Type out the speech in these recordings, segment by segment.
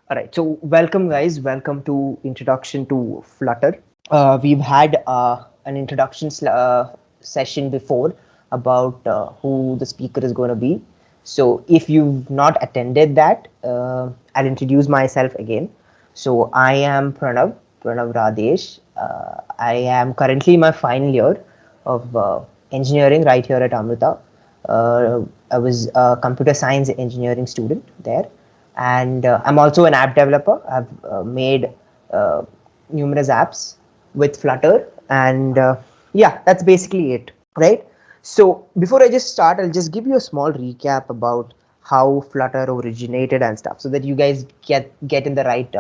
All right, so welcome guys, welcome to Introduction to Flutter. We've had an introduction session before about who the speaker is going to be. So if you've not attended that, I'll introduce myself again. So I am Pranav Radesh. I am currently in my final year of engineering right here at Amrita. I was a computer science engineering student there, and I'm also an app developer. I've made numerous apps with Flutter, and yeah, that's basically it, right? So before I just start, I'll just give you a small recap about how Flutter originated and stuff, so that you guys get in the right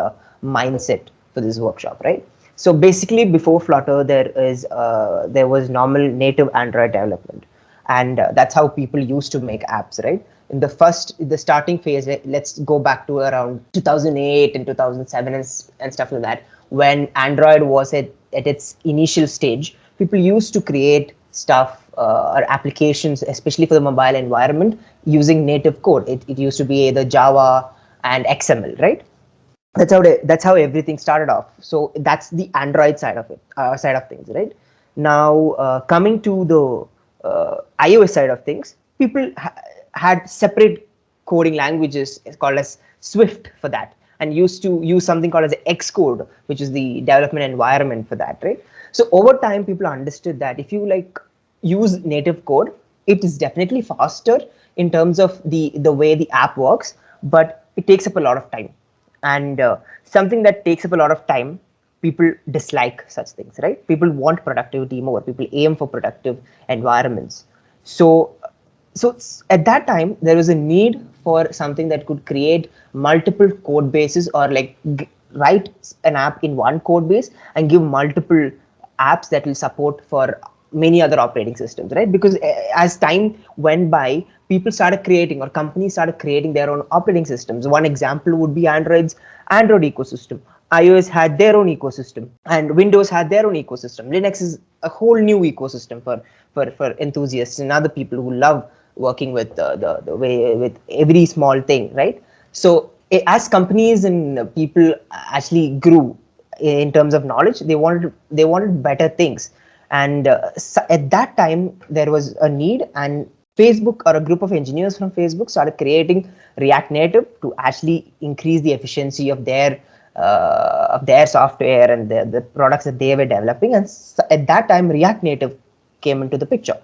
mindset for this workshop, right? So basically, before Flutter, there was normal native Android development, and that's how people used to make apps, right? In the starting phase, let's go back to around 2008 and 2007 and stuff like that, when Android was at its initial stage. People used to create stuff or applications, especially for the mobile environment, using native code. It used to be either Java and XML, right? That's how everything started off. So that's the Android side of things, right? Now coming to the iOS side of things, people had separate coding languages called as Swift for that, and used to use something called as Xcode, which is the development environment for that, right? So over time, people understood that if you like use native code, it is definitely faster in terms of the way the app works, but it takes up a lot of time. And something that takes up a lot of time, people dislike such things, right? People want productivity more. People aim for productive environments. So at that time, there was a need for something that could create multiple code bases, or like write an app in one code base and give multiple apps that will support for many other operating systems, right? Because as time went by, people started creating, or companies started creating their own operating systems. One example would be Android ecosystem. iOS had their own ecosystem, and Windows had their own ecosystem. Linux is a whole new ecosystem for enthusiasts and other people who love working with the way with every small thing, right? So as companies and people actually grew in terms of knowledge, they wanted better things. And so at that time, there was a need, and Facebook, or a group of engineers from Facebook, started creating React Native to actually increase the efficiency of their software and the products that they were developing. And so at that time, React Native came into the picture.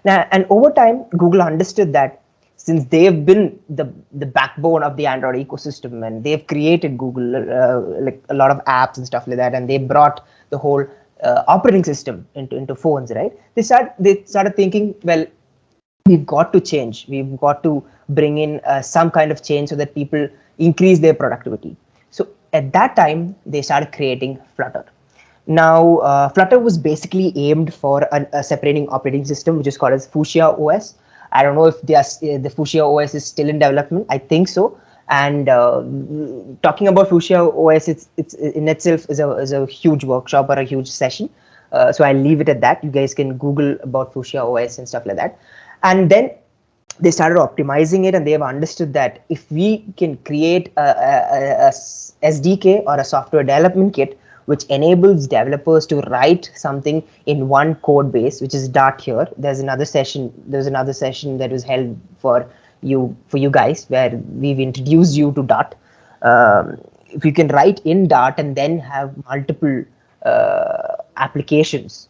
Now, and over time, Google understood that since they've been the backbone of the Android ecosystem, and they've created Google like a lot of apps and stuff like that, and they brought the whole operating system into phones, right? They started thinking, well, we've got to change. We've got to bring in some kind of change so that people increase their productivity. So at that time, they started creating Flutter. Now, Flutter was basically aimed for a separating operating system, which is called as Fuchsia OS. I don't know if the Fuchsia OS is still in development. I think so. And talking about Fuchsia OS, it's in itself is a huge workshop or a huge session. So I'll leave it at that. You guys can Google about Fuchsia OS and stuff like that. And then they started optimizing it, and they have understood that if we can create a SDK, or a software development kit, which enables developers to write something in one code base, which is Dart here. There's another session that was held for you guys, where we've introduced you to Dart. If you can write in Dart and then have multiple applications,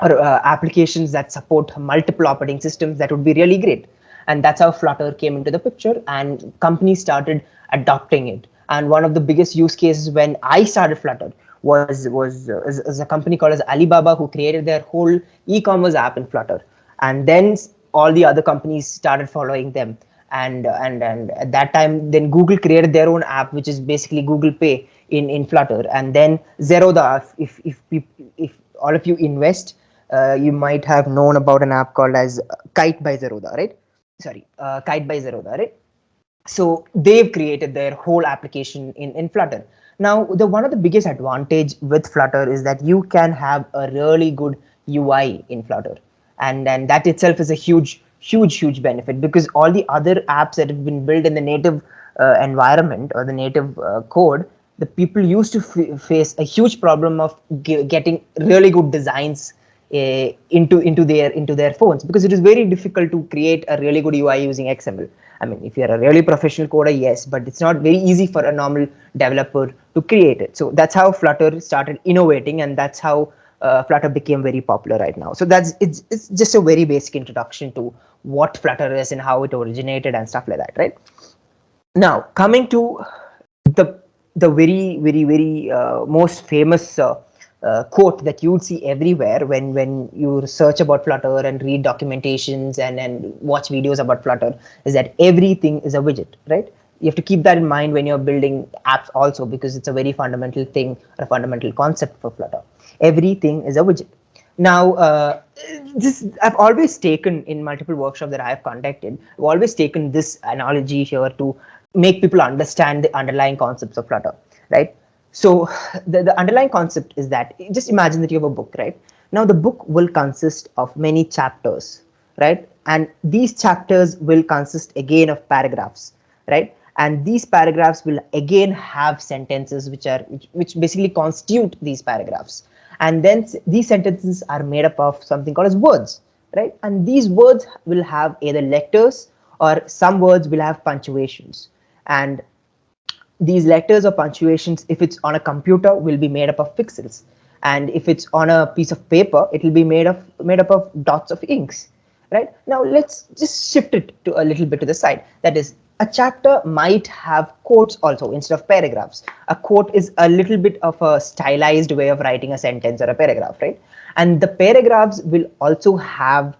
or applications that support multiple operating systems, that would be really great. And that's how Flutter came into the picture, and companies started adopting it. And one of the biggest use cases when I started Flutter was a company called as Alibaba, who created their whole e-commerce app in Flutter, and then all the other companies started following them. And at that time, then Google created their own app, which is basically Google Pay in Flutter. And then Zerodha, if all of you invest, you might have known about an app called as Kite by Zerodha, right? Sorry, Kite by Zerodha, right? So they've created their whole application in Flutter. Now, the one of the biggest advantage with Flutter is that you can have a really good UI in Flutter, and that itself is a huge benefit, because all the other apps that have been built in the native environment or the native code, the people used to face a huge problem of getting really good designs into their phones, because it is very difficult to create a really good UI using XML. I mean, if you're a really professional coder, yes, but it's not very easy for a normal developer to create it. So that's how Flutter started innovating, and that's how Flutter became very popular right now. So it's just a very basic introduction to what Flutter is and how it originated and stuff like that, right? Now, coming to the very most famous quote that you would see everywhere when you search about Flutter and read documentations and watch videos about Flutter, is that everything is a widget, right? You have to keep that in mind when you're building apps also, because it's a very fundamental thing, or a fundamental concept for Flutter. Everything is a widget. Now, I've always taken in multiple workshops that I have conducted, I've always taken this analogy here to make people understand the underlying concepts of Flutter, right? So the underlying concept is that, just imagine that you have a book, right? Now the book will consist of many chapters, right? And these chapters will consist again of paragraphs, right? And these paragraphs will again have sentences which basically constitute these paragraphs. And then these sentences are made up of something called as words, right? And these words will have either letters, or some words will have punctuations. And these letters or punctuations, if it's on a computer, will be made up of pixels, and if it's on a piece of paper, it will be made up of dots of inks, right? Now let's just shift it to a little bit to the side. That is, a chapter might have quotes also instead of paragraphs. A quote is a little bit of a stylized way of writing a sentence or a paragraph, right? And the paragraphs will also have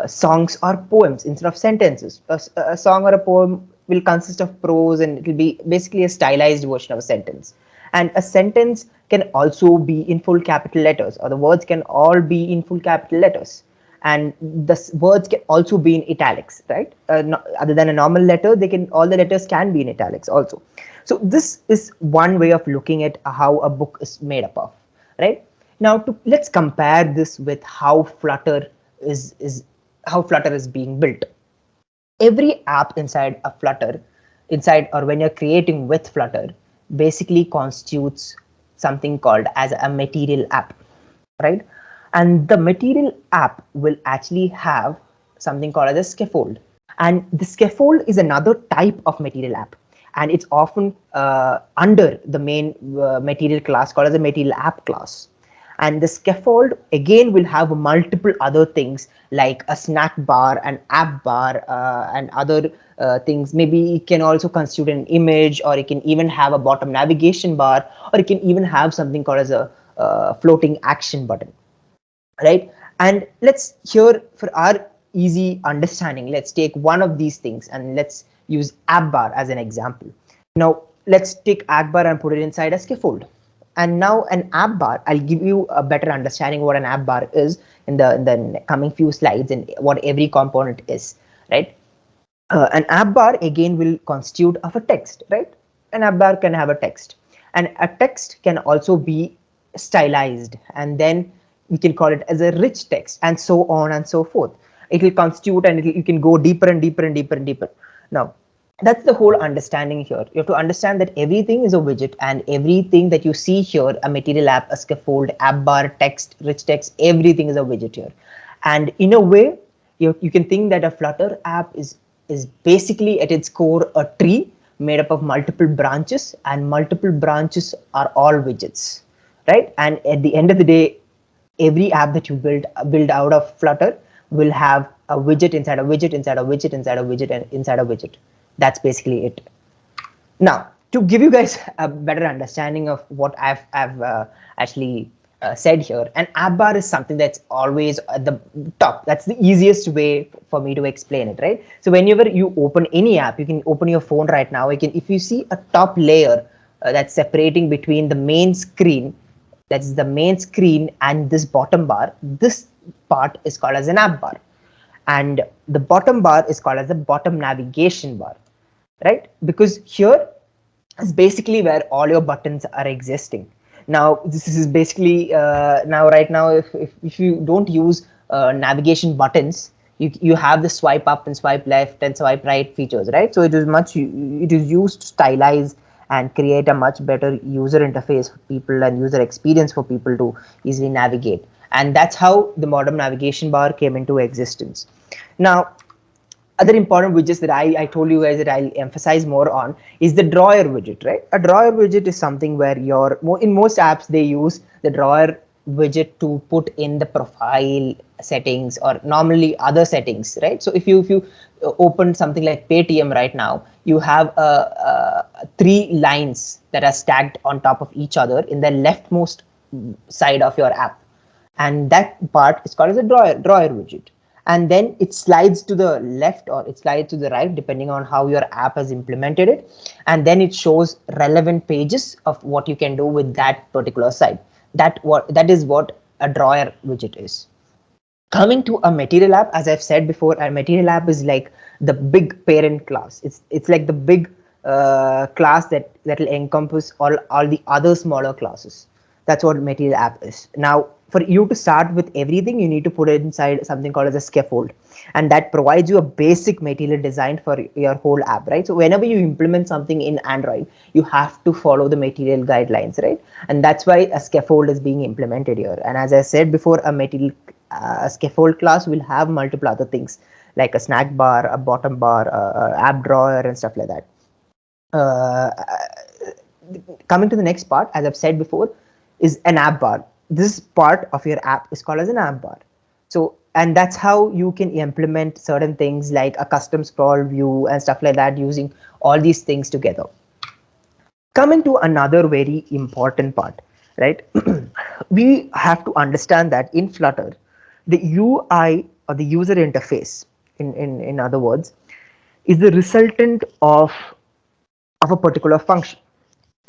songs or poems instead of sentences. A song or a poem will consist of prose, and it will be basically a stylized version of a sentence. And a sentence can also be in full capital letters, or the words can all be in full capital letters. And the words can also be in italics, right? Other than a normal letter, all the letters can be in italics also. So this is one way of looking at how a book is made up of, right? Now let's compare this with how Flutter is being built. Every app inside a Flutter, or when you're creating with Flutter, basically constitutes something called as a material app, right? And the material app will actually have something called as a scaffold. And the scaffold is another type of material app, and it's often under the main material class called as a material app class. And the scaffold again will have multiple other things like a snack bar, an app bar, and other things. Maybe it can also constitute an image, or it can even have a bottom navigation bar, or it can even have something called as a floating action button, right? And let's, here for our easy understanding, let's take one of these things and let's use app bar as an example. Now let's take app bar and put it inside a scaffold. And now an app bar, I'll give you a better understanding what an app bar is in the coming few slides, and what every component is, right? An app bar again will constitute of a text, right? An app bar can have a text, and a text can also be stylized, and then we can call it as a rich text, and so on and so forth. It will constitute, and you can go deeper and deeper and deeper and deeper. Now that's the whole understanding here. You have to understand that everything is a widget, and everything that you see here, a material app, a scaffold, app bar, text, rich text, everything is a widget here. And in a way, you can think that a Flutter app is basically at its core a tree made up of multiple branches, and multiple branches are all widgets, right? And at the end of the day, every app that you build out of Flutter will have a widget inside a widget inside a widget inside a widget and inside a widget. That's basically it. Now, to give you guys a better understanding of what I've actually said here, an app bar is something that's always at the top. That's the easiest way for me to explain it, right? So whenever you open any app, you can open your phone right now. If you see a top layer that's separating between the main screen, that's the main screen, and this bottom bar, this part is called as an app bar. And the bottom bar is called as the bottom navigation bar, right? Because here is basically where all your buttons are existing. Now this is basically right now, if you don't use navigation buttons, You have the swipe up and swipe left and swipe right features, right? So it is used to stylize and create a much better user interface for people and user experience for people to easily navigate. And that's how the modern navigation bar came into existence. Now, other important widgets that I told you guys that I'll emphasize more on is the drawer widget, right? A drawer widget is something where in most apps they use the drawer widget to put in the profile settings or normally other settings, right? So if you open something like Paytm right now, you have three lines that are stacked on top of each other in the leftmost side of your app, and that part is called as a drawer widget, and then it slides to the left or it slides to the right depending on how your app has implemented it, and then it shows relevant pages of what you can do with that particular site. That is what a drawer widget is. Coming to a material app, as I've said before, a material app is like the big parent class. It's like the big class that will encompass all the other smaller classes. That's what material app is. Now, for you to start with everything, you need to put it inside something called as a scaffold, and that provides you a basic material design for your whole app, right? So whenever you implement something in Android, you have to follow the material guidelines, right? And that's why a scaffold is being implemented here. And as I said before, a scaffold class will have multiple other things like a snack bar, a bottom bar, app drawer, and stuff like that. Coming to the next part, as I've said before, is an app bar. This part of your app is called as an app bar. So, and that's how you can implement certain things like a custom scroll view and stuff like that using all these things together. Coming to another very important part, right? We have to understand that in Flutter, the UI or the user interface, in other words, is the resultant of a particular function,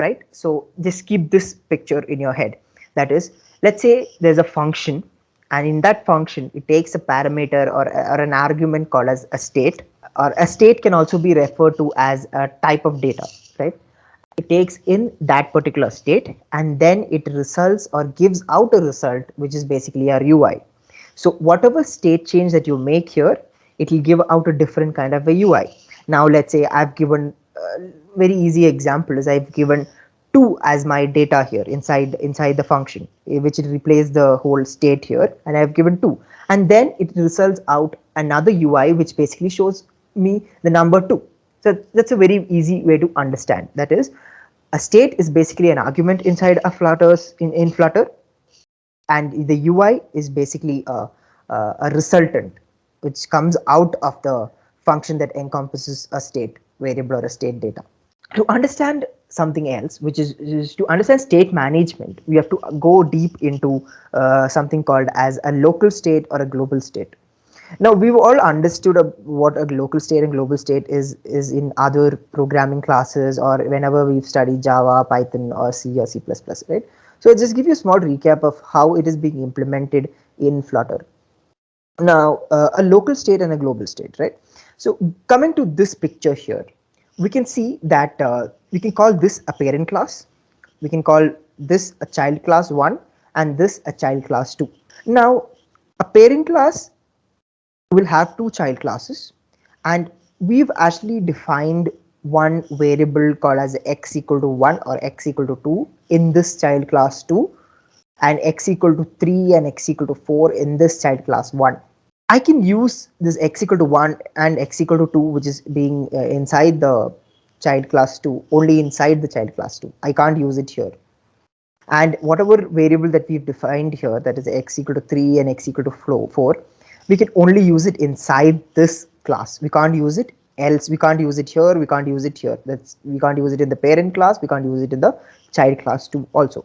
right? So just keep this picture in your head. That is, let's say there's a function, and in that function, it takes a parameter or an argument called as a state, or a state can also be referred to as a type of data, right? It takes in that particular state, and then it results or gives out a result, which is basically our UI. So whatever state change that you make here, it will give out a different kind of a UI. Now let's say I've given very easy example is I've given 2 as my data here inside the function, which will replace the whole state here, and I've given 2, and then it results out another UI which basically shows me the number 2. So that's a very easy way to understand. That is, a state is basically an argument inside a Flutter's in Flutter, and the UI is basically a resultant which comes out of the function that encompasses a state variable or a state data. To understand something else, which is to understand state management, we have to go deep into something called as a local state or a global state. Now we've all understood what a local state and global state is in other programming classes or whenever we've studied Java, Python, or C or C++, right? So I'll just give you a small recap of how it is being implemented in Flutter. Now, a local state and a global state, right? So coming to this picture here, we can see that we can call this a parent class, we can call this a child class 1, and this a child class 2. Now, a parent class will have 2 child classes, and we've actually defined one variable called as x equal to 1 or x equal to 2 in this child class 2, and x equal to 3 and x equal to 4 in this child class 1. I can use this x equal to 1 and x equal to 2, which is being inside the child class 2, only inside the child class 2. I can't use it here. And whatever variable that we've defined here, that is x equal to 3 and x equal to 4, we can only use it inside this class. We can't use it else. We can't use it here. We can't use it here. We can't use it in the parent class. We can't use it in the child class 2 also.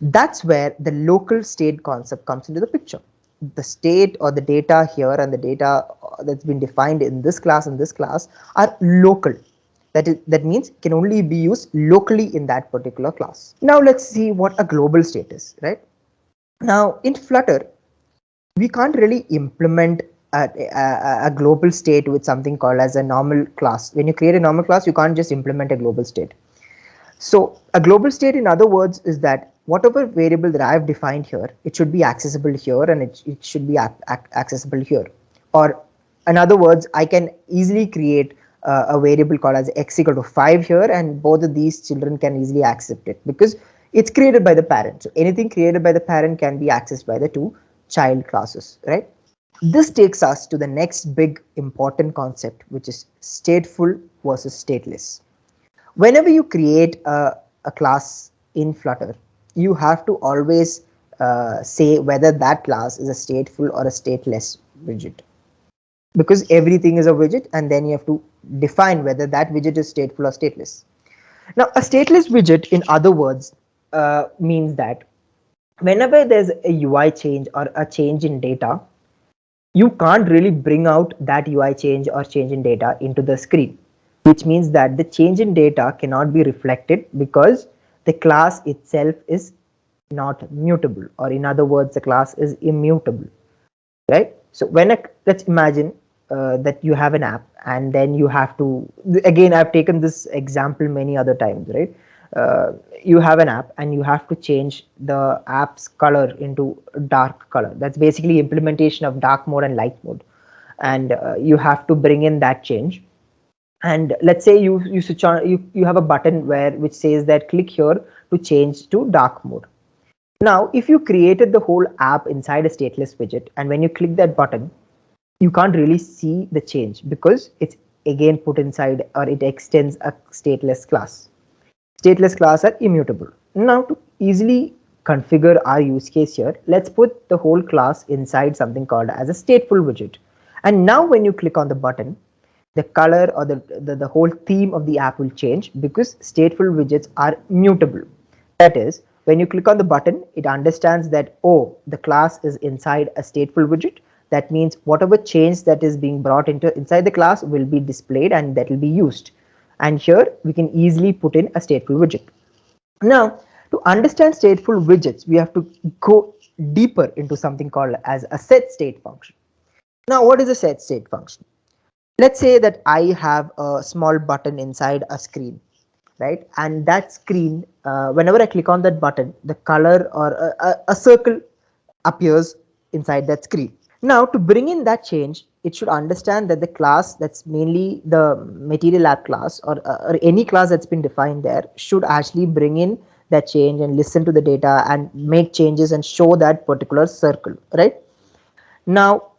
That's where the local state concept comes into the picture. The state or the data here and the data that's been defined in this class and this class are local. That means can only be used locally in that particular class. Now let's see what a global state is, right? Now in Flutter, we can't really implement a global state with something called as a normal class. When you create a normal class, you can't just implement a global state. So a global state, in other words, is that whatever variable that I have defined here, it should be accessible here and it should be accessible here. Or In other words, I can easily create a variable called as x equal to 5 here, and both of these children can easily accept it because it's created by the parent. So anything created by the parent can be accessed by the two child classes, right? This takes us to the next big important concept, which is stateful versus stateless. Whenever you create a class in Flutter, you have to always say whether that class is a stateful or a stateless widget, because everything is a widget, and then you have to define whether that widget is stateful or stateless. Now, a stateless widget, in other words, means that whenever there's a UI change or a change in data, you can't really bring out that UI change or change in data into the screen, which means that the change in data cannot be reflected because the class itself is not mutable, or in other words, the class is immutable, right? So let's imagine that you have an app, and then you have to, again, I've taken this example many other times, right? You have an app and you have to change the app's color into dark color. That's basically implementation of dark mode and light mode, and you have to bring in that change. And let's say you switch on, you have a button which says that click here to change to dark mode. Now, if you created the whole app inside a stateless widget, and when you click that button, you can't really see the change because it's again put inside, or it extends a stateless class. Stateless class are immutable. Now, to easily configure our use case here, let's put the whole class inside something called as a stateful widget. And now when you click on the button, the color or the whole theme of the app will change because stateful widgets are mutable. That is, when you click on the button, it understands that, oh, the class is inside a stateful widget. That means whatever change that is being brought inside the class will be displayed, and that will be used. And here we can easily put in a stateful widget. Now, to understand stateful widgets, we have to go deeper into something called as a set state function. Now, what is a set state function? Let's say that I have a small button inside a screen, right? And that screen, whenever I click on that button, the color or a circle appears inside that screen. Now, to bring in that change, it should understand that the class that's mainly the material app class, or any class that's been defined there, should actually bring in that change and listen to the data and make changes and show that particular circle, right? Now,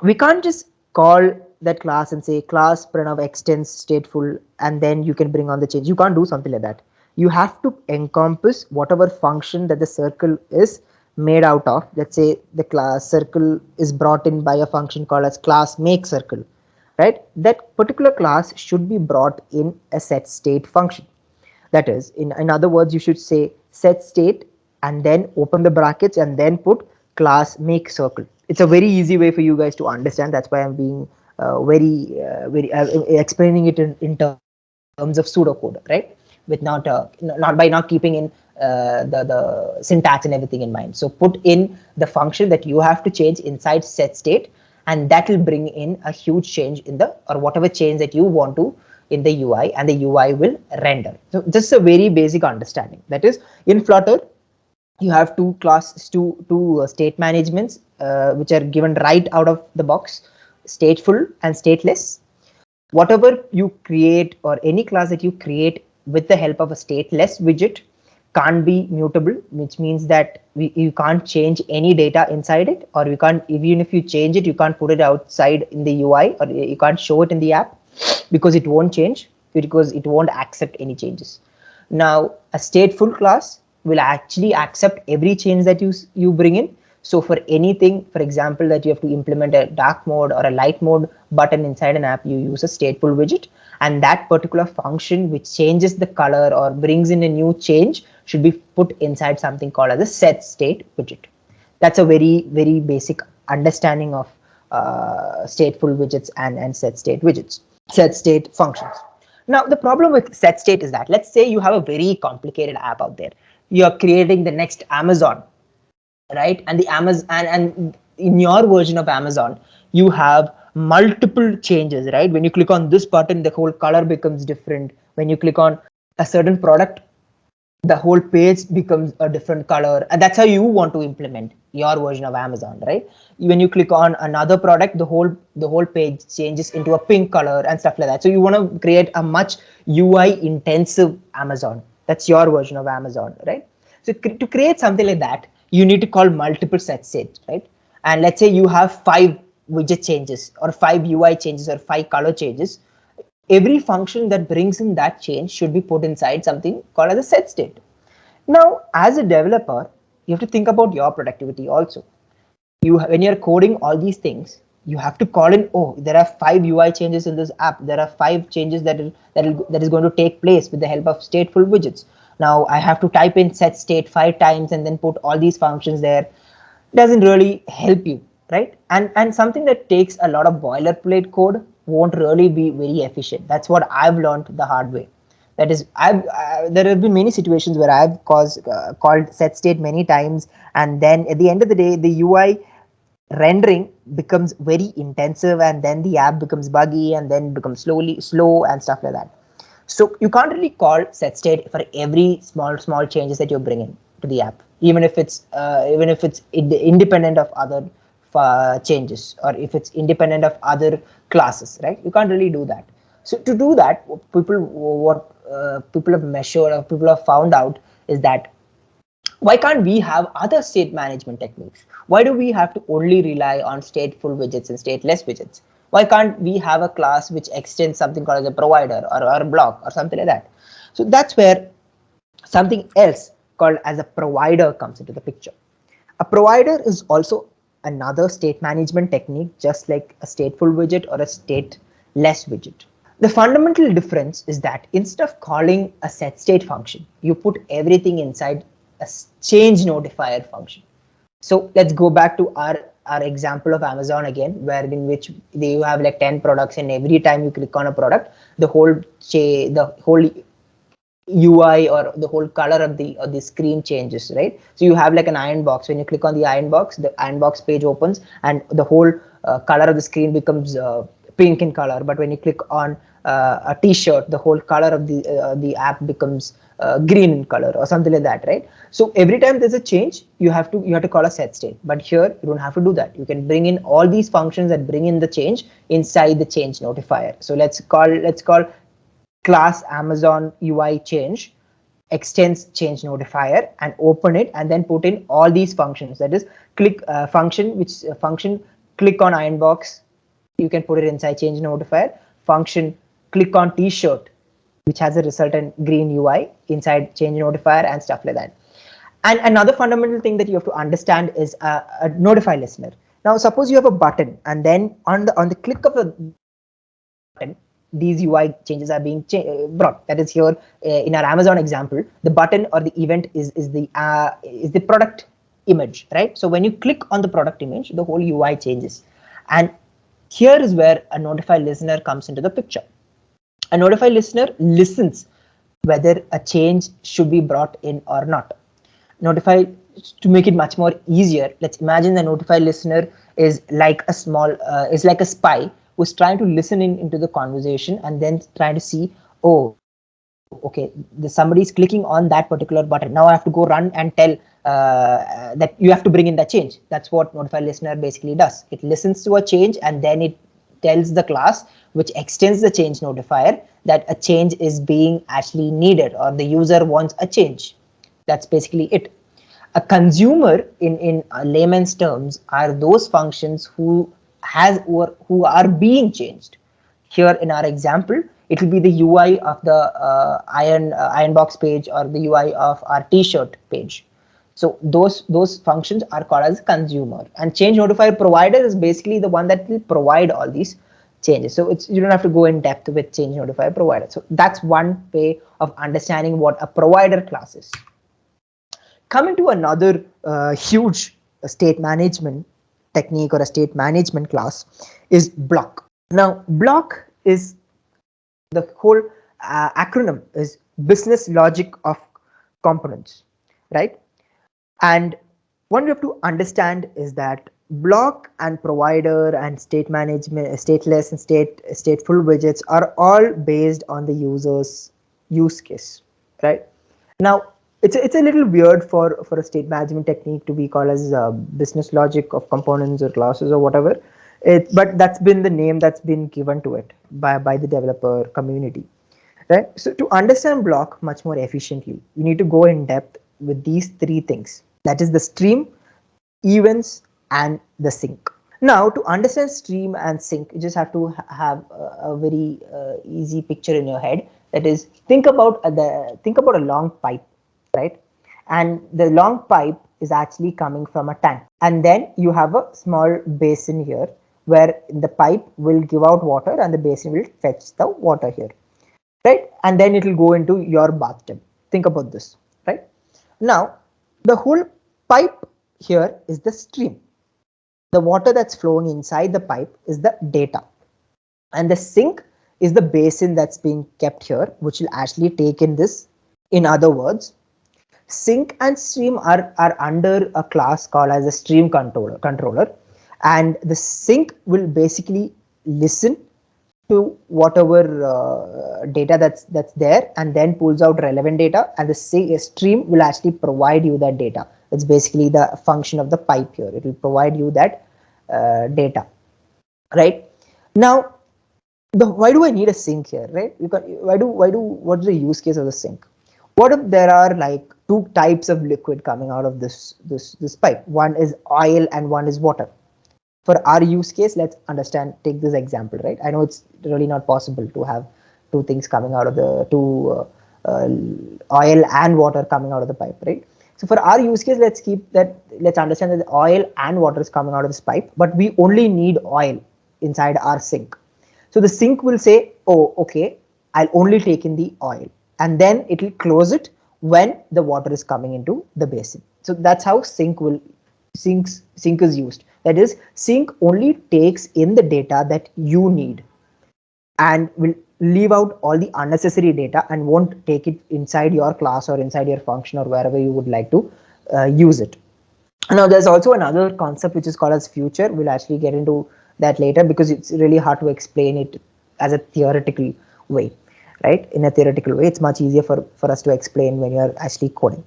we can't just call that class and say class pranav extends stateful and then you can bring on the change. You can't do something like that. You have to encompass whatever function that the circle is made out of. Let's say the class circle is brought in by a function called as class make circle, right? That particular class should be brought in a set state function. That is, in other words, you should say set state and then open the brackets and then put class make circle. It's a very easy way for you guys to understand. That's why I'm being very explaining it in terms of pseudocode, right? With not by not keeping in the syntax and everything in mind. So put in the function that you have to change inside set state, and that will bring in a huge change in the, or whatever change that you want to in the UI, and the UI will render. So just a very basic understanding. That is, in Flutter, you have two state managements which are given right out of the box: stateful and stateless. Whatever you create, or any class that you create with the help of a stateless widget, can't be mutable, which means that you can't change any data inside it, or you can't, even if you change it, you can't put it outside in the UI, or you can't show it in the app because it won't change, because it won't accept any changes. Now, a stateful class will actually accept every change that you bring in. So for anything, for example, that you have to implement a dark mode or a light mode button inside an app, you use a stateful widget, and that particular function which changes the color or brings in a new change should be put inside something called as a set state widget. That's a very, very basic understanding of stateful widgets and set state widgets, set state functions. Now, the problem with set state is that, let's say you have a very complicated app out there. You're creating the next Amazon, right? And the Amazon, and in your version of Amazon, you have multiple changes, right? When you click on this button, the whole color becomes different. When you click on a certain product, the whole page becomes a different color, and that's how you want to implement your version of Amazon, right? When you click on another product, the whole page changes into a pink color and stuff like that. So you want to create a much UI intensive Amazon. That's your version of Amazon, right? So to create something like that, you need to call multiple set states, right? And let's say you have 5 widget changes or 5 UI changes or 5 color changes. Every function that brings in that change should be put inside something called as a set state. Now, as a developer, you have to think about your productivity also. When you're coding all these things, you have to call in, oh, there are 5 UI changes in this app. There are 5 changes that is going to take place with the help of stateful widgets. Now I have to type in set state 5 times and then put all these functions there. Doesn't really help you, right? And something that takes a lot of boilerplate code won't really be very efficient. That's what I've learned the hard way. That is, there have been many situations where I've called set state many times, and then at the end of the day, the UI rendering becomes very intensive, and then the app becomes buggy, and then becomes slow and stuff like that. So you can't really call set state for every small changes that you're bringing to the app, even if it's independent of other changes, or if it's independent of other classes, right? You can't really do that. So to do that, what people have measured or people have found out is that, why can't we have other state management techniques? Why do we have to only rely on stateful widgets and stateless widgets? Why can't we have a class which extends something called as a provider or a BLoC or something like that? So that's where something else called as a provider comes into the picture. A provider is also another state management technique, just like a stateful widget or a stateless widget. The fundamental difference is that instead of calling a set state function, you put everything inside a change notifier function. So let's go back to our example of Amazon again, where in which you have like 10 products, and every time you click on a product, the whole UI or the whole color of the screen changes, right? So you have like an iron box. When you click on the iron box page opens, and the whole color of the screen becomes pink in color. But when you click on a t-shirt, the whole color of the app becomes green in color or something like that, right? So every time there's a change, you have to call a set state. But here you don't have to do that. You can bring in all these functions that bring in the change inside the change notifier. So let's call class Amazon UI change extends change notifier, and open it, and then put in all these functions. That is, click function click on iron box, you can put it inside change notifier. Function click on t-shirt, which has a resultant green UI, inside change notifier, and stuff like that. And another fundamental thing that you have to understand is a notify listener. Now suppose you have a button, and then on the click of a button, these UI changes are being brought. That is, here in our Amazon example, the button or the event is the product image, right? So when you click on the product image, the whole UI changes. And here is where a notify listener comes into the picture. A notify listener listens whether a change should be brought in or not. Notify, to make it much more easier, let's imagine the notify listener is like a spy who's trying to listen into the conversation, and then trying to see, oh, okay, somebody's clicking on that particular button. Now I have to go run and tell that you have to bring in that change. That's what notify listener basically does. It listens to a change, and then it tells the class which extends the change notifier that a change is being actually needed, or the user wants a change. That's basically it. A consumer in layman's terms are those functions who are being changed. Here in our example, it will be the UI of the iron box page, or the UI of our t-shirt page. So those functions are called as consumer, and change notifier provider is basically the one that will provide all these changes. So you don't have to go in depth with change notifier provider. So that's one way of understanding what a provider class is. Coming to another huge state management technique or a state management class is BLoC. Now BLoC is the whole acronym is business logic of components, right? And what we have to understand is that BLoC and provider and state management, stateless and stateful widgets are all based on the user's use case, right? Now it's a little weird for a state management technique to be called as business logic of components or classes or whatever. But that's been the name that's been given to it by the developer community, right? So to understand BLoC much more efficiently, you need to go in depth with these three things. That is the stream, events, and the sink. Now, to understand stream and sink, you just have to have a very easy picture in your head. That is, think about a long pipe, right? And the long pipe is actually coming from a tank, and then you have a small basin here where the pipe will give out water and the basin will fetch the water here, right? And then it will go into your bathtub. Think about this, right? Now, the whole pipe here is the stream. The water that's flowing inside the pipe is the data, and the sink is the basin that's being kept here, which will actually take in this. In other words, sink and stream are under a class called as a stream controller, and the sink will basically listen to whatever data that's there and then pulls out relevant data, and the stream will actually provide you that data. That's basically the function of the pipe here. It will provide you that data, right? Now, why do I need a sink here, right? What's the use case of the sink? What if there are like two types of liquid coming out of this pipe? One is oil and one is water. For our use case, let's take this example, right? I know it's really not possible to have two things coming out of the oil and water coming out of the pipe, right? So for our use case, let's understand that the oil and water is coming out of this pipe, but we only need oil inside our sink. So the sink will say, oh, okay, I'll only take in the oil, and then it will close it when the water is coming into the basin. So that's how sink is used. That is, sink only takes in the data that you need and will leave out all the unnecessary data and won't take it inside your class or inside your function or wherever you would like to use it. Now, there's also another concept which is called as future. We'll actually get into that later because it's really hard to explain it as a theoretical way, right? In a theoretical way, it's much easier for us to explain when you're actually coding.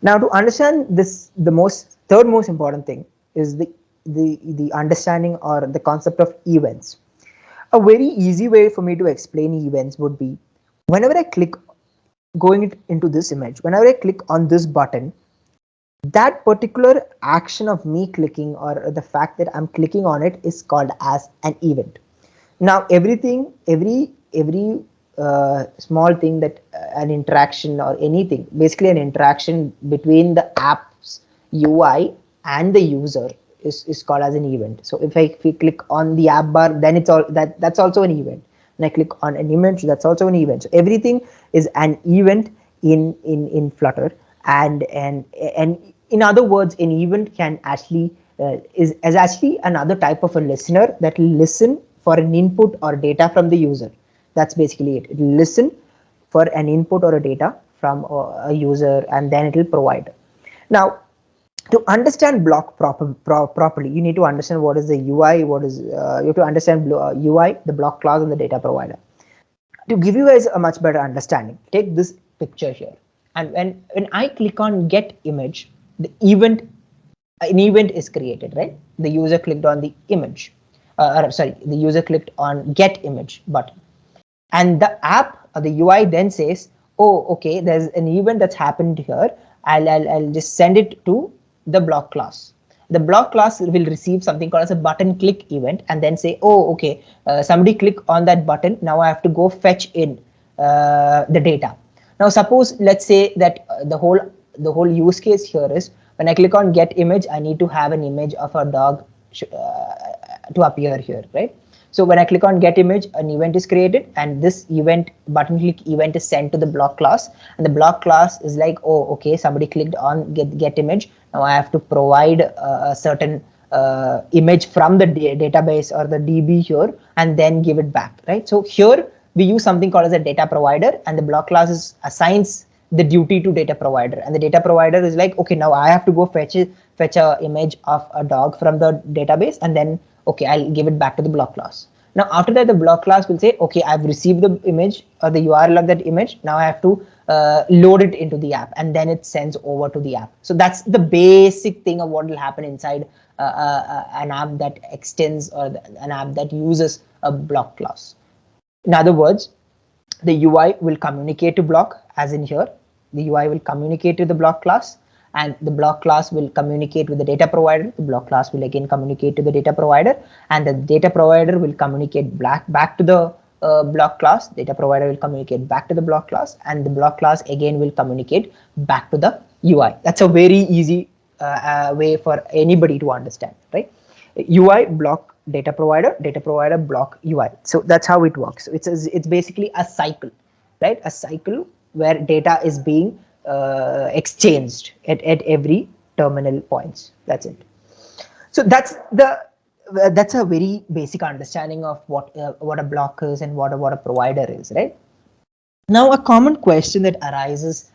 Now, to understand this, the third most important thing is the understanding or the concept of events. A very easy way for me to explain events would be, whenever I click, going into this image, whenever I click on this button, that particular action of me clicking or the fact that I'm clicking on it is called as an event. Now, every small thing that an interaction or anything, basically an interaction between the app's UI and the user is called as an event. So if I click on the app bar, then that's also an event. When I click on an image, that's also an event. So everything is an event in Flutter, and in other words, an event can actually is actually another type of a listener that will listen for an input or data from the user. That's basically it. It will listen for an input or a data from a user, and then it will provide. Now, to understand BLoC properly, you need to understand what is the UI, you have to understand UI, the BLoC class, and the data provider. To give you guys a much better understanding, take this picture here, and when I click on get image, an event is created, right? The user clicked on the image, the user clicked on get image button, and the app or the UI then says, oh, okay, there's an event that's happened here. I'll just send it to the BLoC class. The BLoC class will receive something called as a button click event and then say, oh, okay, somebody click on that button. Now I have to go fetch in the data. Now, suppose, let's say that the whole use case here is, when I click on get image, I need to have an image of a dog to appear here, right? So when I click on get image, an event is created, and this event, button click event, is sent to the BLoC class, and the BLoC class is like, oh, okay, somebody clicked on get image. Now I have to provide a certain image from the database or the DB here, and then give it back, right? So here we use something called as a data provider, and the BLoC class assigns the duty to data provider, and the data provider is like, okay, now I have to go fetch a image of a dog from the database, and then okay, I'll give it back to the BLoC class. Now after that, the BLoC class will say, okay, I've received the image or the URL of that image. Now I have to load it into the app, and then it sends over to the app. So that's the basic thing of what will happen inside an app that extends, or an app that uses a BLoC class. In other words, the UI will communicate to BLoC, as in here. The UI will communicate to the BLoC class, and the BLoC class will communicate with the data provider. The BLoC class will again communicate to the data provider, and the data provider will communicate back to the BLoC class. Data provider will communicate back to the BLoC class, and the BLoC class again will communicate back to the UI. That's a very easy way for anybody to understand, right? UI BLoC data provider BLoC UI. So that's how it works. It's basically a cycle, right? A cycle where data is being exchanged at every terminal points. That's it. So that's a very basic understanding of what a BLoC is and what a provider is, right? Now, a common question that arises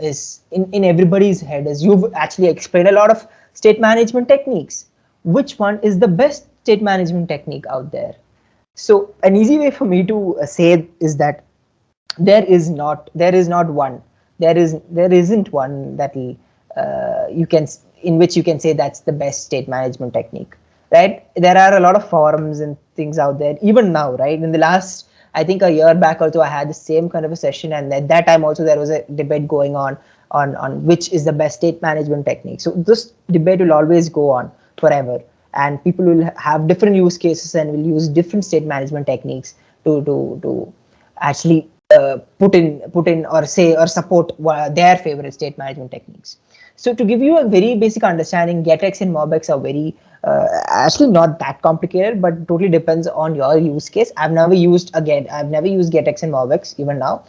is in everybody's head is, you've actually explained a lot of state management techniques. Which one is the best state management technique out there? So an easy way for me to say is that there isn't one. There isn't one that in which you can say that's the best state management technique, right? There are a lot of forums and things out there even now, right? In the last, I think a year back also, I had the same kind of a session, and at that time also there was a debate going on which is the best state management technique. So this debate will always go on forever, and people will have different use cases and will use different state management techniques to actually put in or say or support their favorite state management techniques. So to give you a very basic understanding, GetX and MobX are very actually not that complicated, but totally depends on your use case. I've never used GetX and MobX even now.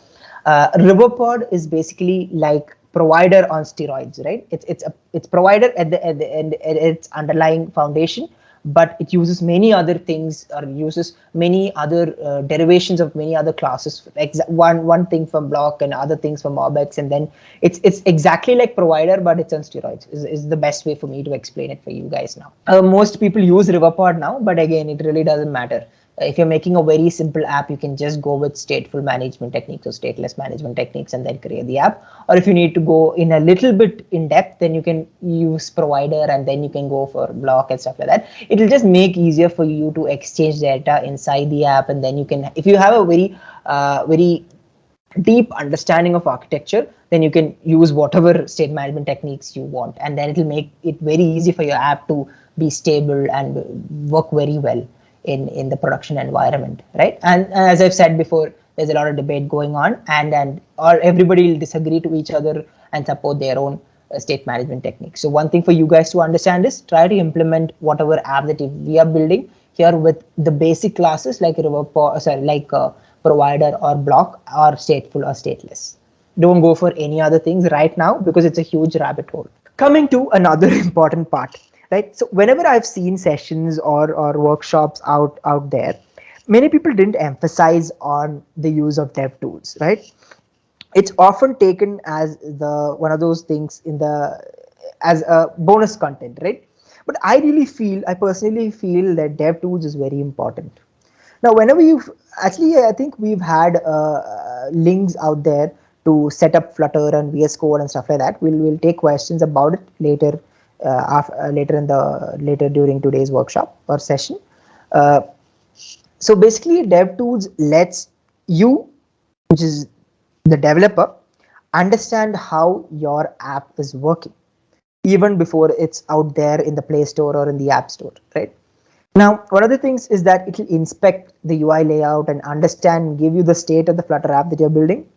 Riverpod is basically like provider on steroids, right? It's provider at the end at its underlying foundation, but it uses many other things, or uses many other derivations of many other classes. One thing from BLoC and other things from MobX, and then it's exactly like provider, but it's on steroids. Is the best way for me to explain it for you guys now. Most people use Riverpod now, but again, it really doesn't matter. If you're making a very simple app, you can just go with stateful management techniques or stateless management techniques and then create the app. Or if you need to go in a little bit in depth, then you can use provider, and then you can go for BLoC and stuff like that. It will just make easier for you to exchange data inside the app, and then you can, if you have a very deep understanding of architecture, then you can use whatever state management techniques you want, and then it will make it very easy for your app to be stable and work very well in the production environment, right? And as I've said before, there's a lot of debate going on, and everybody will disagree to each other and support their own state management techniques. So one thing for you guys to understand is, try to implement whatever app that we are building here with the basic classes like provider or BLoC or stateful or stateless. Don't go for any other things right now, because it's a huge rabbit hole. Coming to another important part, right? So whenever I've seen sessions or workshops out there, many people didn't emphasize on the use of Devtools, right? It's often taken as one of those things as a bonus content, right? But I personally feel that Devtools is very important. Now, whenever I think we've had links out there to set up Flutter and VS Code and stuff like that. We'll take questions about it later, later during today's workshop or session. So basically, Devtools lets you, which is the developer, understand how your app is working even before it's out there in the Play Store or in the App Store, right? Now, one of the things is that it will inspect the UI layout and understand and give you the state of the Flutter app that you're building.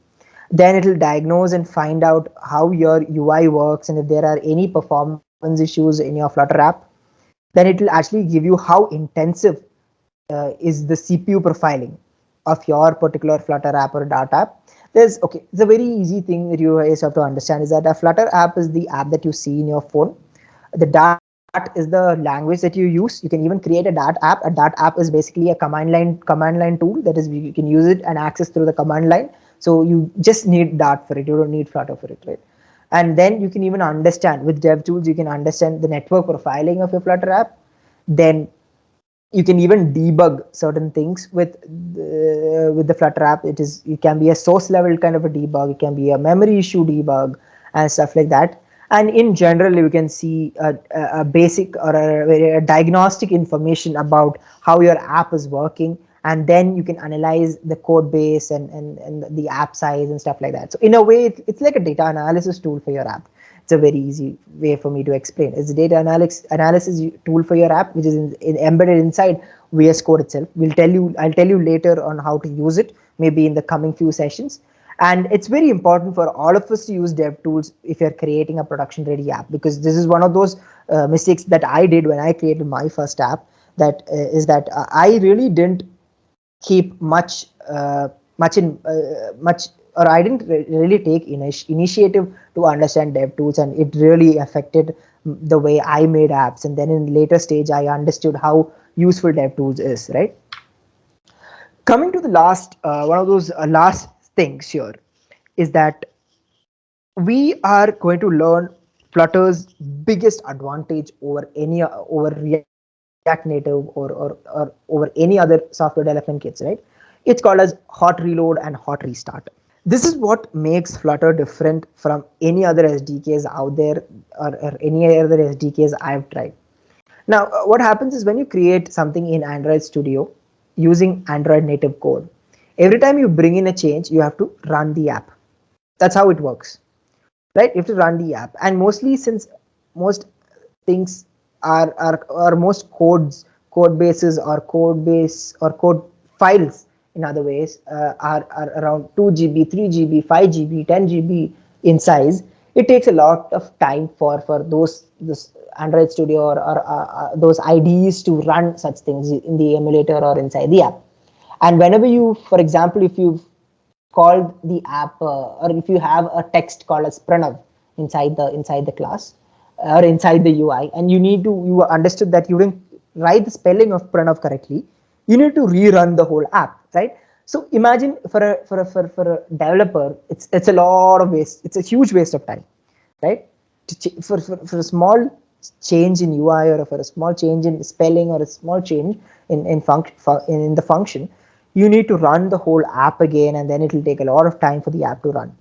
Then it will diagnose and find out how your UI works, and if there are any performance issues in your Flutter app, then it will actually give you how intensive is the CPU profiling of your particular Flutter app or Dart app. It's a very easy thing that you guys have to understand, is that a Flutter app is the app that you see in your phone. The Dart is the language that you use. You can even create a Dart app. A Dart app is basically a command line tool, that is, you can use it and access through the command line. So you just need Dart for it. You don't need Flutter for it, right? And then you can even understand with Devtools, you can understand the network profiling of your Flutter app. Then You can even debug certain things with the Flutter app. It can be a source level kind of a debug, it can be a memory issue debug and stuff like that. And in general, you can see a basic or a diagnostic information about how your app is working, and then you can analyze the code base and the app size and stuff like that. So in a way, it's like a data analysis tool for your app. It's a very easy way for me to explain. It's a data analysis tool for your app, which is embedded inside VS Code itself. I'll tell you later on how to use it, maybe in the coming few sessions. And it's very important for all of us to use Devtools if you're creating a production ready app, because this is one of those mistakes that I did when I created my first app. That is that I really didn't keep much or I didn't really take initiative to understand DevTools, and it really affected the way I made apps. And then in later stage, I understood how useful DevTools is, right? Coming to the last one of those last things here is that we are going to learn Flutter's biggest advantage over React Native or over any other software development kits, right? It's called as hot reload and hot restart. This is what makes Flutter different from any other SDKs out there, or any other SDKs I've tried. Now, what happens is when you create something in Android Studio using Android native code, every time you bring in a change, you have to run the app. That's how it works, right? You have to run the app. And mostly, since most things are most code bases or code files, in other ways, are around 2 GB, 3 GB, 5 GB, 10 GB in size. It takes a lot of time for this Android Studio or those IDEs to run such things in the emulator or inside the app. And whenever you, for example, if you've called the app or if you have a text called as Pranav inside the class or inside the UI, and you understood that you didn't write the spelling of Pranav correctly, you need to rerun the whole app, right? So imagine for a developer, it's a lot of waste. It's a huge waste of time, right? For a small change in UI, or for a small change in spelling, or a small change in the function, you need to run the whole app again, and then it will take a lot of time for the app to run.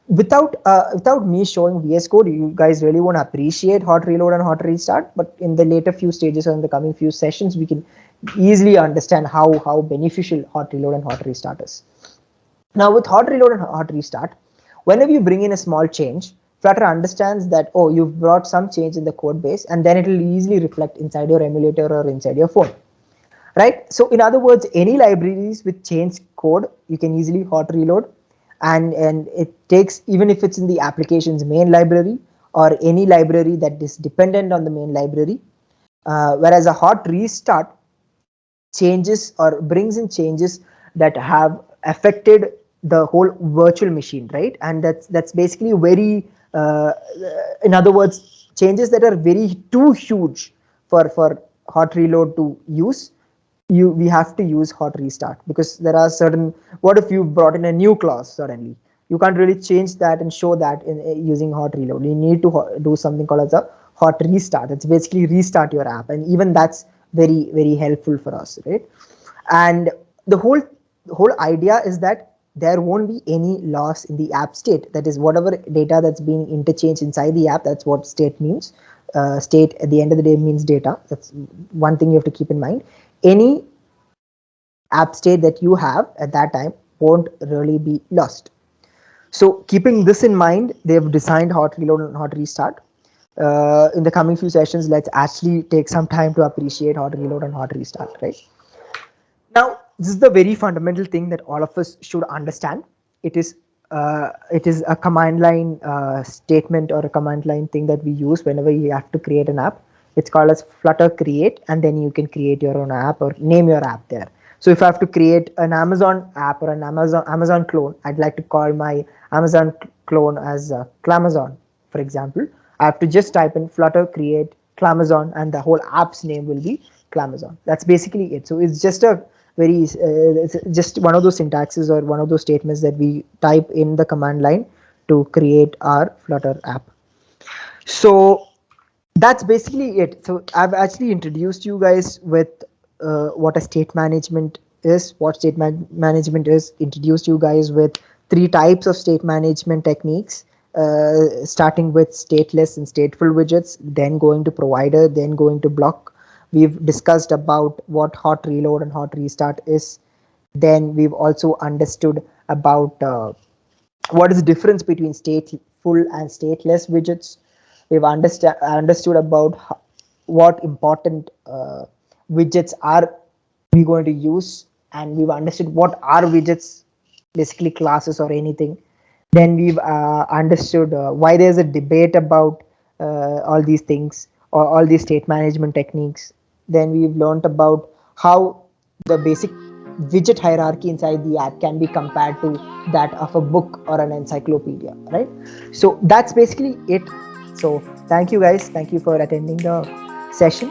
Without me showing VS Code, you guys really won't appreciate hot reload and hot restart. But in the later few stages or in the coming few sessions, we can easily understand how beneficial hot reload and hot restart is. Now, with hot reload and hot restart, whenever you bring in a small change, Flutter understands that, oh, you've brought some change in the code base, and then it will easily reflect inside your emulator or inside your phone, right? So in other words, any libraries with change code, you can easily hot reload, and it takes, even if it's in the application's main library or any library that is dependent on the main library. Whereas a hot restart changes or brings in changes that have affected the whole virtual machine, right? And that's basically very in other words, changes that are very too huge for hot reload to use. We have to use hot restart, because there are certain, what if you brought in a new class suddenly, you can't really change that and show that in using hot reload. You need to do something called as a hot restart. It's basically restart your app, and even that's very, very helpful for us, right? And the whole idea is that there won't be any loss in the app state. That is, whatever data that's being interchanged inside the app, that's what state means. State at the end of the day means data. That's one thing you have to keep in mind. Any app state that you have at that time won't really be lost. So keeping this in mind, they've designed hot reload and hot restart. In the coming few sessions, let's actually take some time to appreciate hot reload and hot restart, right? Now, this is the very fundamental thing that all of us should understand. It is a command line statement or a command line thing that we use whenever you have to create an app. It's called as Flutter create, and then you can create your own app or name your app there. So if I have to create an Amazon app or an Amazon clone, I'd like to call my Amazon clone as Clamazon, for example. I have to just type in Flutter create Clamazon, and the whole app's name will be Clamazon. That's basically it. So it's just a it's just one of those syntaxes or one of those statements that we type in the command line to create our Flutter app. So That's basically it. So I've actually introduced you guys with what a state management is, what management is, introduced you guys with three types of state management techniques, starting with stateless and stateful widgets, then going to provider, then going to BLoC. We've discussed about what hot reload and hot restart is. Then we've also understood about what is the difference between stateful and stateless widgets. We've understood about what important widgets are we going to use, and we've understood what are widgets, basically classes or anything. Then we've understood why there's a debate about all these things or all these state management techniques. Then we've learned about how the basic widget hierarchy inside the app can be compared to that of a book or an encyclopedia, right? So that's basically it. So thank you guys, thank you for attending the session.